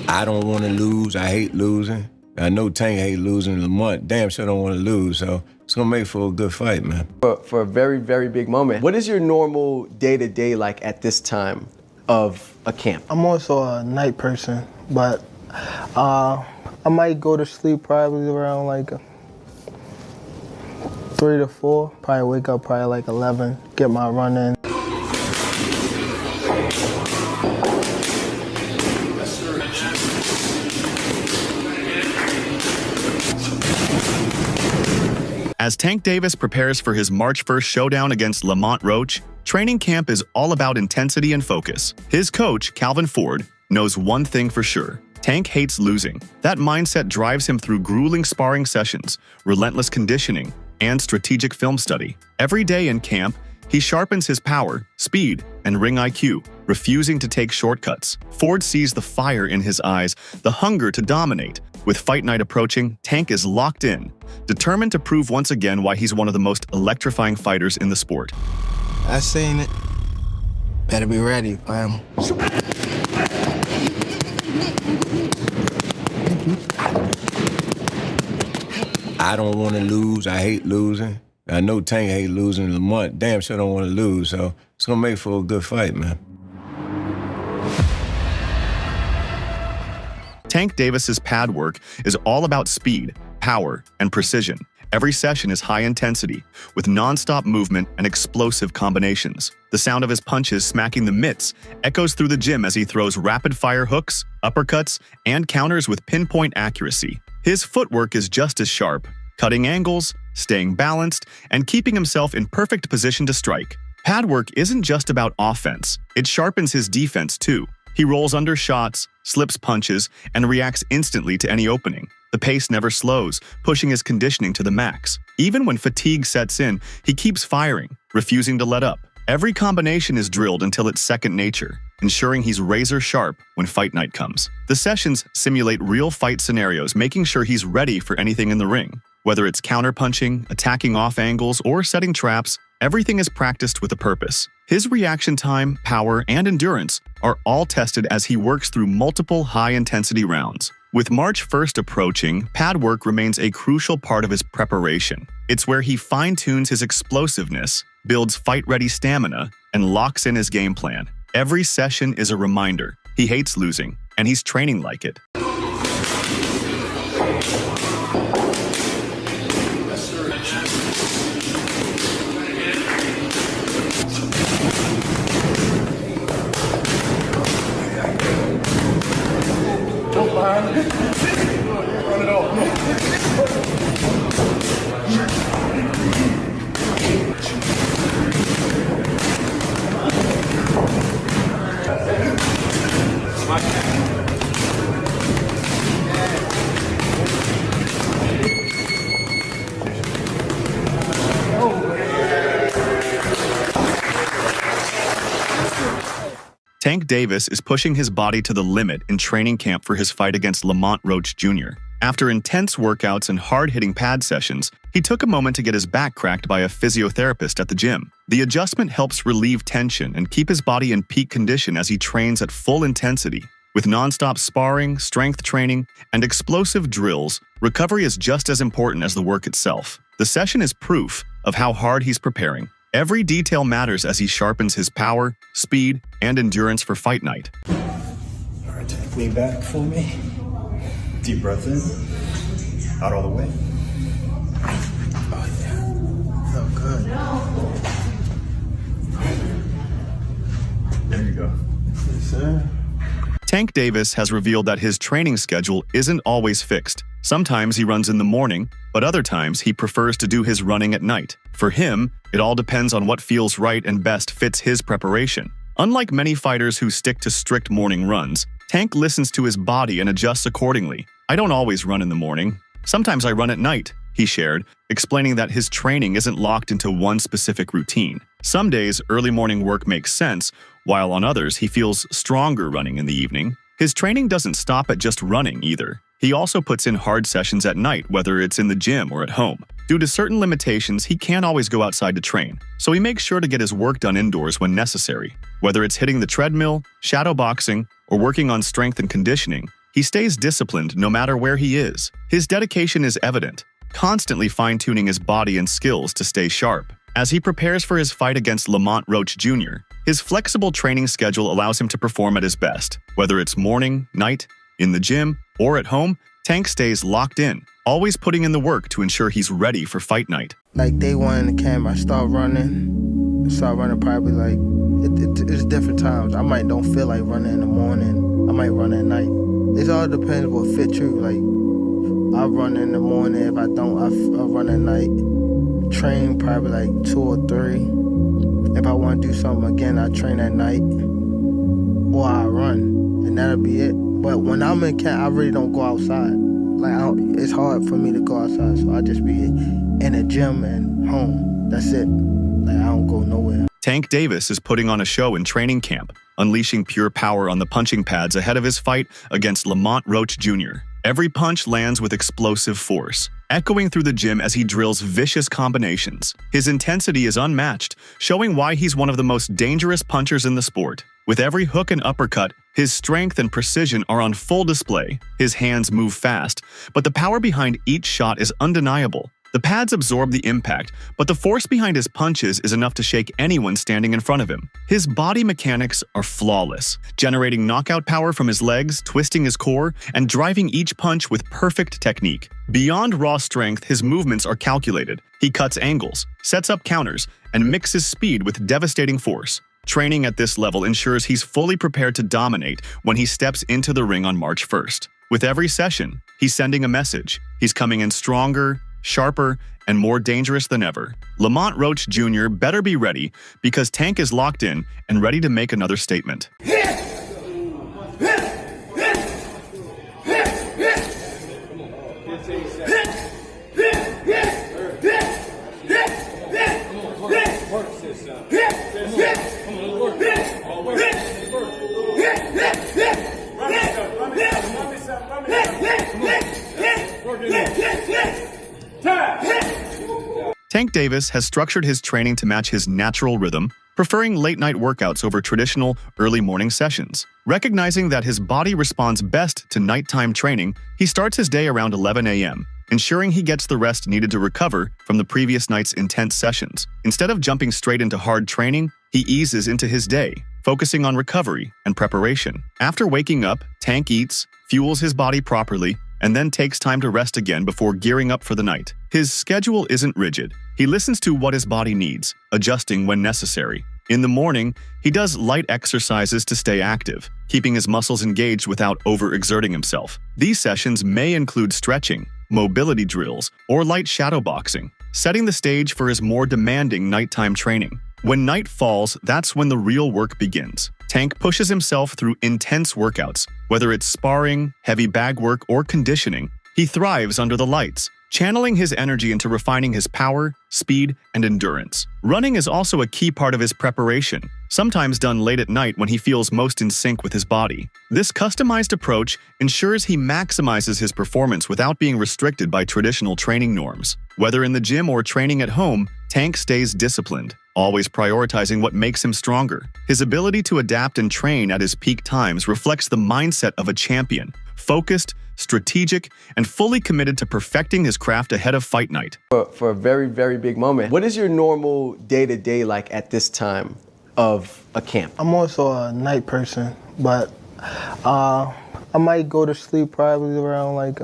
I don't want to lose. I hate losing. I know Tank hate losing. Lamont damn sure don't want to lose. So it's going to make for a good fight, man. For a very, very big moment. What is your normal day-to-day like at this time of a camp? I'm also a night person, but I might go to sleep probably around like 3 to 4. Probably wake up probably like 11, get my run in. As Tank Davis prepares for his March 1st showdown against Lamont Roach, training camp is all about intensity and focus. His coach, Calvin Ford, knows one thing for sure. Tank hates losing. That mindset drives him through grueling sparring sessions, relentless conditioning, and strategic film study. Every day in camp, he sharpens his power, speed, and ring IQ, refusing to take shortcuts. Ford sees the fire in his eyes, the hunger to dominate. With fight night approaching, Tank is locked in, determined to prove once again why he's one of the most electrifying fighters in the sport. I seen it. Better be ready, fam. I don't want to lose. I hate losing. I know Tank hate losing. Lamont damn sure don't want to lose. So it's going to make for a good fight, man. Tank Davis's pad work is all about speed, power, and precision. Every session is high intensity, with non-stop movement and explosive combinations. The sound of his punches smacking the mitts echoes through the gym as he throws rapid-fire hooks, uppercuts, and counters with pinpoint accuracy. His footwork is just as sharp, cutting angles, staying balanced, and keeping himself in perfect position to strike. Pad work isn't just about offense, it sharpens his defense too. He rolls under shots, slips punches, and reacts instantly to any opening. The pace never slows, pushing his conditioning to the max. Even when fatigue sets in, he keeps firing, refusing to let up. Every combination is drilled until it's second nature, ensuring he's razor sharp when fight night comes. The sessions simulate real fight scenarios, making sure he's ready for anything in the ring. Whether it's counterpunching, attacking off angles, or setting traps, everything is practiced with a purpose. His reaction time, power, and endurance are all tested as he works through multiple high-intensity rounds. With March 1st approaching, pad work remains a crucial part of his preparation. It's where he fine-tunes his explosiveness, builds fight-ready stamina, and locks in his game plan. Every session is a reminder. He hates losing, and he's training like it. Tank Davis is pushing his body to the limit in training camp for his fight against Lamont Roach Jr. After intense workouts and hard-hitting pad sessions, he took a moment to get his back cracked by a physiotherapist at the gym. The adjustment helps relieve tension and keep his body in peak condition as he trains at full intensity. With non-stop sparring, strength training, and explosive drills, recovery is just as important as the work itself. The session is proof of how hard he's preparing. Every detail matters as he sharpens his power, speed, and endurance for fight night. All right, take a knee back for me. Deep breath in, out all the way. Oh yeah, felt good. There you go. Yes, sir. Tank Davis has revealed that his training schedule isn't always fixed. Sometimes he runs in the morning, but other times he prefers to do his running at night. For him, it all depends on what feels right and best fits his preparation. Unlike many fighters who stick to strict morning runs, Tank listens to his body and adjusts accordingly. "I don't always run in the morning. Sometimes I run at night," he shared, explaining that his training isn't locked into one specific routine. Some days, early morning work makes sense, while on others, he feels stronger running in the evening. His training doesn't stop at just running either. He also puts in hard sessions at night, whether it's in the gym or at home. Due to certain limitations, he can't always go outside to train, so he makes sure to get his work done indoors when necessary. Whether it's hitting the treadmill, shadow boxing, or working on strength and conditioning, He stays disciplined no matter where he is. His dedication is evident, constantly fine-tuning his body and skills to stay sharp. As he prepares for his fight against Lamont Roach Jr., his flexible training schedule allows him to perform at his best. Whether it's morning, night, in the gym, or at home, Tank stays locked in, always putting in the work to ensure he's ready for fight night. Like day one in the camp, I start running probably like, it's different times. I might don't feel like running in the morning. I might run at night. It all depends what fits you. Like, I run in the morning. If I don't, I run at night. Train probably like 2 or 3. If I want to do something again, I train at night. Or I run, and that'll be it. But when I'm in camp, I really don't go outside. Like, it's hard for me to go outside, so I just be in a gym and home. That's it. Like, I don't go nowhere. Tank Davis is putting on a show in training camp, unleashing pure power on the punching pads ahead of his fight against Lamont Roach Jr. Every punch lands with explosive force, echoing through the gym as he drills vicious combinations. His intensity is unmatched, showing why he's one of the most dangerous punchers in the sport. With every hook and uppercut, his strength and precision are on full display. His hands move fast, but the power behind each shot is undeniable. The pads absorb the impact, but the force behind his punches is enough to shake anyone standing in front of him. His body mechanics are flawless, generating knockout power from his legs, twisting his core, and driving each punch with perfect technique. Beyond raw strength, his movements are calculated. He cuts angles, sets up counters, and mixes speed with devastating force. Training at this level ensures he's fully prepared to dominate when he steps into the ring on March 1st. With every session, he's sending a message. He's coming in stronger, sharper, and more dangerous than ever. Lamont Roach Jr. better be ready because Tank is locked in and ready to make another statement. Tank Davis has structured his training to match his natural rhythm, preferring late-night workouts over traditional early morning sessions. Recognizing that his body responds best to nighttime training, he starts his day around 11 a.m., ensuring he gets the rest needed to recover from the previous night's intense sessions. Instead of jumping straight into hard training, he eases into his day, focusing on recovery and preparation. After waking up, Tank eats, fuels his body properly, and then takes time to rest again before gearing up for the night. His schedule isn't rigid. He listens to what his body needs, adjusting when necessary. In the morning, he does light exercises to stay active, keeping his muscles engaged without overexerting himself. These sessions may include stretching, mobility drills, or light shadow boxing, setting the stage for his more demanding nighttime training. When night falls, that's when the real work begins. Tank pushes himself through intense workouts. Whether it's sparring, heavy bag work, or conditioning, he thrives under the lights, channeling his energy into refining his power, speed, and endurance. Running is also a key part of his preparation, sometimes done late at night when he feels most in sync with his body. This customized approach ensures he maximizes his performance without being restricted by traditional training norms. Whether in the gym or training at home, Tank stays disciplined, always prioritizing what makes him stronger. His ability to adapt and train at his peak times reflects the mindset of a champion, focused, strategic, and fully committed to perfecting his craft ahead of fight night. For a very, very big moment, what is your normal day-to-day like at this time of a camp? I'm also a night person, but I might go to sleep probably around like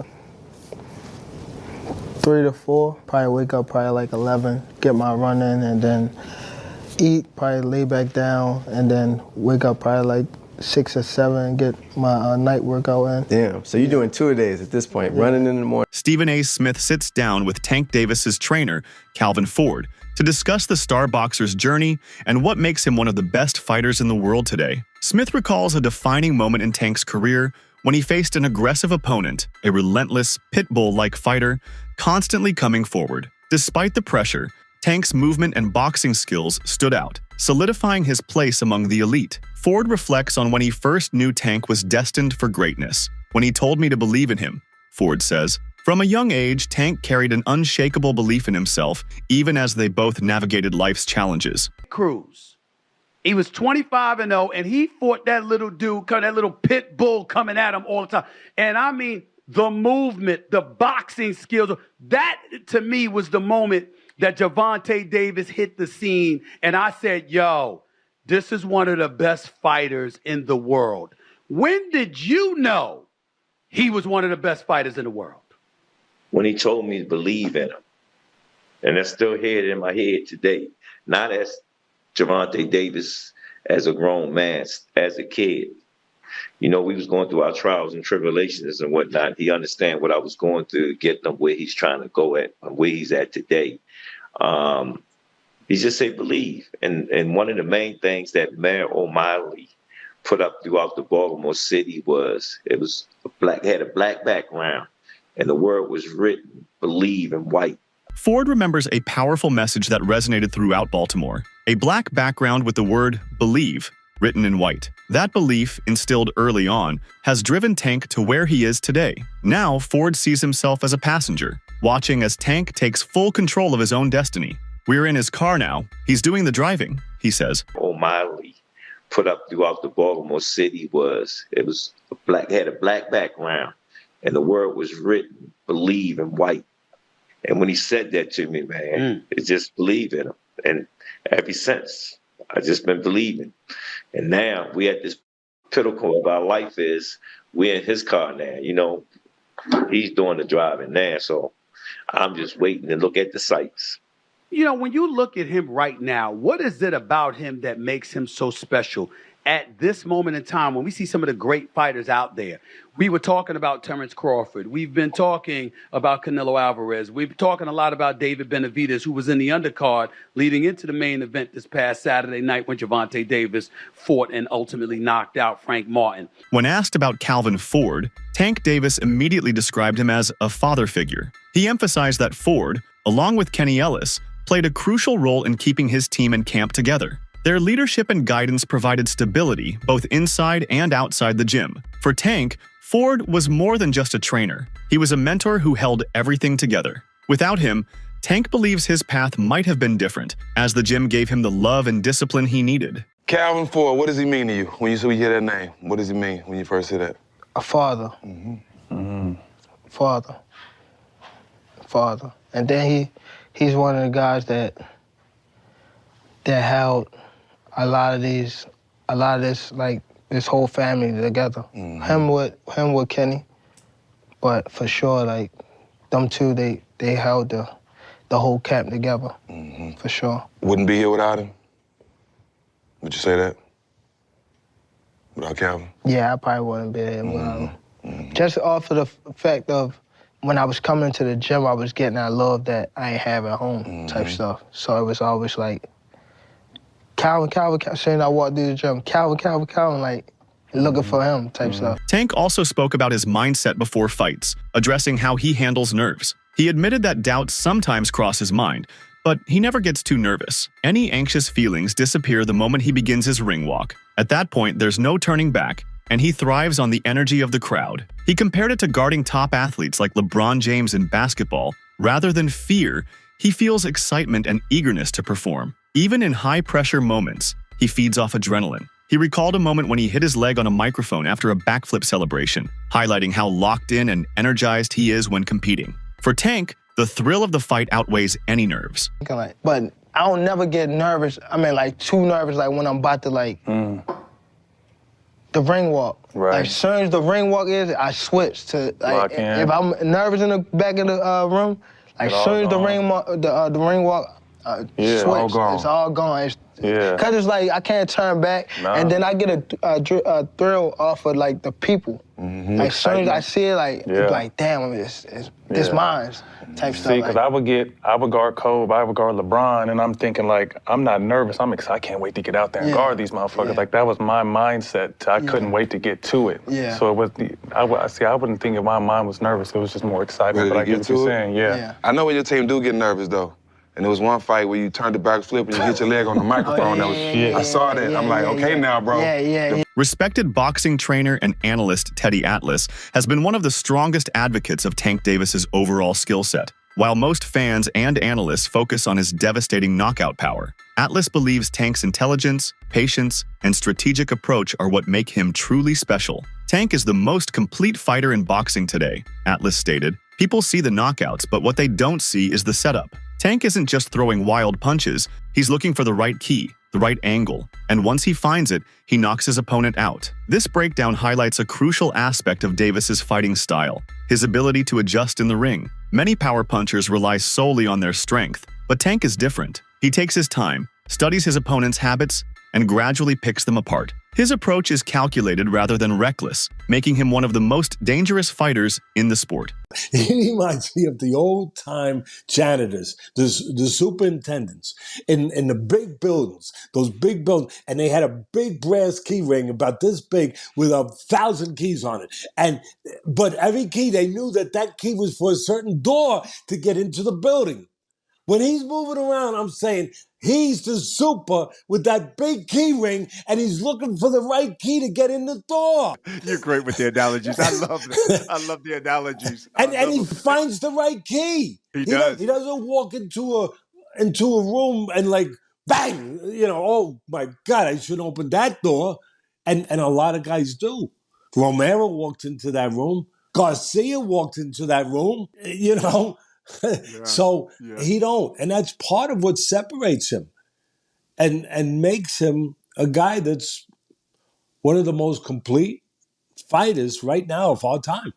3 to 4. Probably wake up probably like 11, get my run in, and then eat, probably lay back down, and then wake up probably like 6 or 7, get my night workout in. Damn, so you're doing 2-a-days at this point, running in the morning. Stephen A. Smith sits down with Tank Davis's trainer, Calvin Ford, to discuss the star boxer's journey and what makes him one of the best fighters in the world today. Smith recalls a defining moment in Tank's career when he faced an aggressive opponent, a relentless, pit bull-like fighter, constantly coming forward. Despite the pressure, Tank's movement and boxing skills stood out, solidifying his place among the elite. Ford reflects on when he first knew Tank was destined for greatness. When he told me to believe in him, Ford says, from a young age, Tank carried an unshakable belief in himself, even as they both navigated life's challenges. Cruz, He was 25-0, and he fought that little dude, that little pit bull coming at him all the time. And I mean, the movement, the boxing skills, that to me was the moment that Gervonta Davis hit the scene. And I said, yo, this is one of the best fighters in the world. When did you know he was one of the best fighters in the world? When he told me to believe in him. And that's still here in my head today. Not as Gervonta Davis as a grown man, as a kid. You know, we was going through our trials and tribulations and whatnot. He understand what I was going through to get him where he's trying to go at, where he's at today. He just said believe. And one of the main things that Mayor O'Malley put up throughout the Baltimore City was had a black background, and the word was written, believe, in white. Ford remembers a powerful message that resonated throughout Baltimore, a black background with the word believe written in white. That belief, instilled early on, has driven Tank to where he is today. Now, Ford sees himself as a passenger, watching as Tank takes full control of his own destiny. We're in his car now. He's doing the driving, he says. O'Malley put up throughout the Baltimore City had a black background, and the word was written, believe, in white. And when he said that to me, man, it just believe in him. And ever since, I just been believing. And now we at this pinnacle of our life is we're in his car now. You know, he's doing the driving now. So I'm just waiting to look at the sights. You know, when you look at him right now, what is it about him that makes him so special at this moment in time when we see some of the great fighters out there? We were talking about Terrence Crawford. We've been talking about Canelo Alvarez. We've been talking a lot about David Benavidez, who was in the undercard leading into the main event this past Saturday night when Gervonta Davis fought and ultimately knocked out Frank Martin. When asked about Calvin Ford, Tank Davis immediately described him as a father figure. He emphasized that Ford, along with Kenny Ellis, played a crucial role in keeping his team and camp together. Their leadership and guidance provided stability both inside and outside the gym. For Tank, Ford was more than just a trainer. He was a mentor who held everything together. Without him, Tank believes his path might have been different, as the gym gave him the love and discipline he needed. Calvin Ford, what does he mean to you when you hear that name? What does he mean when you first hear that? A father. Father. And then he's one of the guys that held a lot of this, like, this whole family together. Him with Kenny, but for sure, like, them two, they held the whole camp together, for sure. Wouldn't be here without him? Would you say that? Without Calvin? Yeah, I probably wouldn't be here without him. Just off of the fact of when I was coming to the gym, I was getting that love that I ain't have at home type stuff. So it was always like, Calvin, saying I walked through the gym, Calvin, like, looking for him type stuff. Tank also spoke about his mindset before fights, addressing how he handles nerves. He admitted that doubts sometimes cross his mind, but he never gets too nervous. Any anxious feelings disappear the moment he begins his ring walk. At that point, there's no turning back, and he thrives on the energy of the crowd. He compared it to guarding top athletes like LeBron James in basketball. Rather than fear, he feels excitement and eagerness to perform. Even in high-pressure moments, he feeds off adrenaline. He recalled a moment when he hit his leg on a microphone after a backflip celebration, highlighting how locked in and energized he is when competing. For Tank, the thrill of the fight outweighs any nerves. But I don't never get nervous. I mean, like, too nervous, like, when I'm about to, like, the ring walk. Right. Like, as soon as the ring walk is, I switch to, like, if I'm nervous in the back of the room, like, as soon as the ring walk, switch, all gone. it's all gone. Cause it's like I can't turn back, and then I get a thrill off of like the people. Like as soon as I see it, like it's like damn, it's mine type stuff. See, cause I would guard Kobe, I would guard LeBron, and I'm thinking like I'm not nervous. I'm excited. I can't wait to get out there and guard these motherfuckers. Like that was my mindset. I couldn't wait to get to it. So it was I wouldn't think if my mind was nervous. It was just more excitement. But I get what you're saying. Yeah. I know when your team do get nervous though. And there was one fight where you turned the back flip and you hit your leg on the microphone. I saw that. I'm like, okay now, bro. Respected boxing trainer and analyst Teddy Atlas has been one of the strongest advocates of Tank Davis's overall skill set. While most fans and analysts focus on his devastating knockout power, Atlas believes Tank's intelligence, patience, and strategic approach are what make him truly special. Tank is the most complete fighter in boxing today, Atlas stated. People see the knockouts, but what they don't see is the setup. Tank isn't just throwing wild punches, he's looking for the right key, the right angle, and once he finds it, he knocks his opponent out. This breakdown highlights a crucial aspect of Davis's fighting style, his ability to adjust in the ring. Many power punchers rely solely on their strength, but Tank is different. He takes his time, studies his opponent's habits, and gradually picks them apart. His approach is calculated rather than reckless, making him one of the most dangerous fighters in the sport. He reminds me of the old-time janitors, the superintendents in the big buildings, those big buildings, and they had a big brass key ring about this big with 1,000 keys on it. But every key, they knew that key was for a certain door to get into the building. When he's moving around, I'm saying he's the super with that big key ring, and he's looking for the right key to get in the door. You're great with the analogies. I love that. I love the analogies. And he finds the right key. He does. He doesn't walk into a room and like, bang, oh my God, I shouldn't open that door. And a lot of guys do. Romero walked into that room. Garcia walked into that room, So he don't. And that's part of what separates him and makes him a guy that's one of the most complete fighters right now of all time.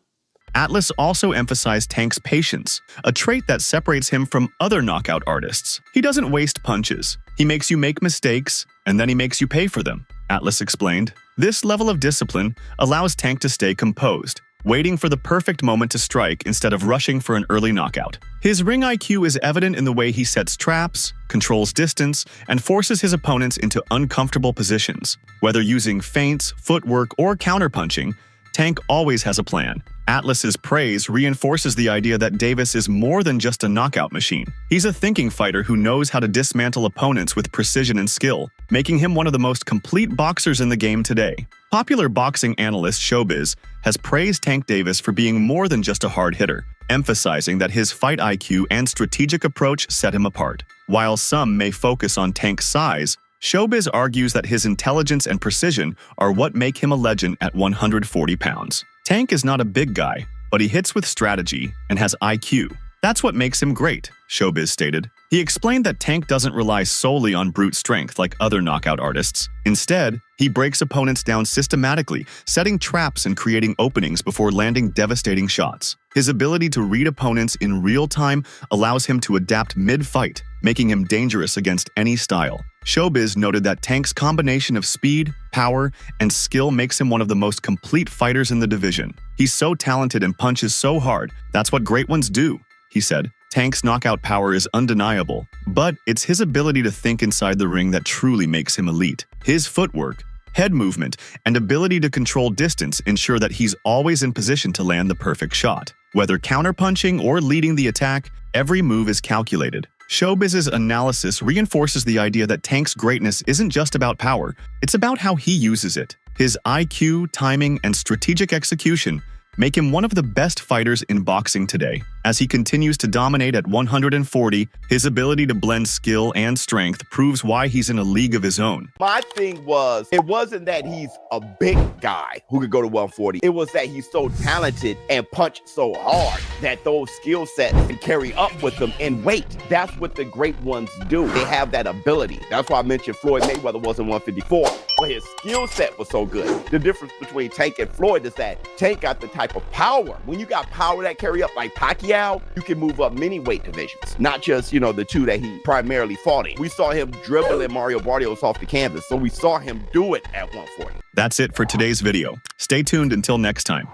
Atlas also emphasized Tank's patience, a trait that separates him from other knockout artists. He doesn't waste punches. He makes you make mistakes, and then he makes you pay for them, Atlas explained. This level of discipline allows Tank to stay composed, waiting for the perfect moment to strike instead of rushing for an early knockout. His ring IQ is evident in the way he sets traps, controls distance, and forces his opponents into uncomfortable positions. Whether using feints, footwork, or counterpunching, Tank always has a plan. Atlas's praise reinforces the idea that Davis is more than just a knockout machine. He's a thinking fighter who knows how to dismantle opponents with precision and skill, making him one of the most complete boxers in the game today. Popular boxing analyst Showbiz has praised Tank Davis for being more than just a hard hitter, emphasizing that his fight IQ and strategic approach set him apart. While some may focus on Tank's size, Showbiz argues that his intelligence and precision are what make him a legend at 140 pounds. Tank is not a big guy, but he hits with strategy and has IQ. That's what makes him great, Showbiz stated. He explained that Tank doesn't rely solely on brute strength like other knockout artists. Instead, he breaks opponents down systematically, setting traps and creating openings before landing devastating shots. His ability to read opponents in real time allows him to adapt mid-fight, making him dangerous against any style. Showbiz noted that Tank's combination of speed, power, and skill makes him one of the most complete fighters in the division. He's so talented and punches so hard, that's what great ones do, he said. Tank's knockout power is undeniable, but it's his ability to think inside the ring that truly makes him elite. His footwork, head movement, and ability to control distance ensure that he's always in position to land the perfect shot. Whether counterpunching or leading the attack, every move is calculated. Showbiz's analysis reinforces the idea that Tank's greatness isn't just about power, it's about how he uses it. His IQ, timing, and strategic execution make him one of the best fighters in boxing today. As he continues to dominate at 140, his ability to blend skill and strength proves why he's in a league of his own. My thing was, it wasn't that he's a big guy who could go to 140. It was that he's so talented and punched so hard that those skill sets can carry up with them in weight. That's what the great ones do. They have that ability. That's why I mentioned Floyd Mayweather wasn't 154, but his skill set was so good. The difference between Tank and Floyd is that Tank got the type of power. When you got power that carry up like Pacquiao, you can move up many weight divisions, not just, the two that he primarily fought in. We saw him dribbling Mario Barrios off the canvas, so we saw him do it at 140. That's it for today's video. Stay tuned until next time.